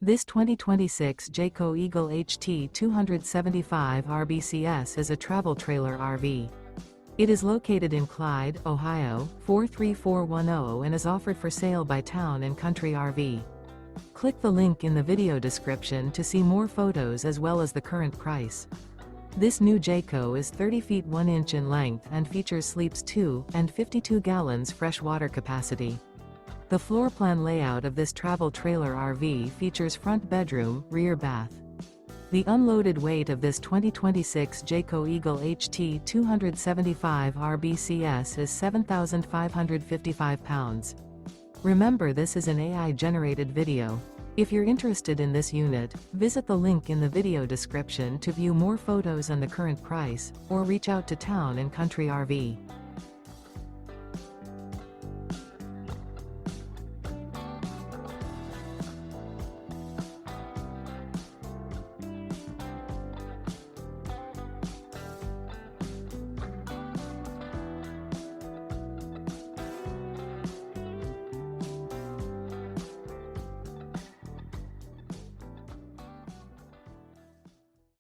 This 2026 Jayco Eagle HT 275 RBCS is a travel trailer RV. It is located in Clyde, Ohio, 43410 and is offered for sale by Town & Country RV. Click the link in the video description to see more photos as well as the current price. This new Jayco is 30 feet 1 inch in length and features sleeps 2 and 52 gallons fresh water capacity. The floor plan layout of this travel trailer RV features front bedroom, rear bath. The unloaded weight of this 2026 Jayco Eagle HT 275 RBCS is 7,555 pounds. Remember, this is an AI-generated video. If you're interested in this unit, visit the link in the video description to view more photos and the current price, or reach out to Town & Country RV.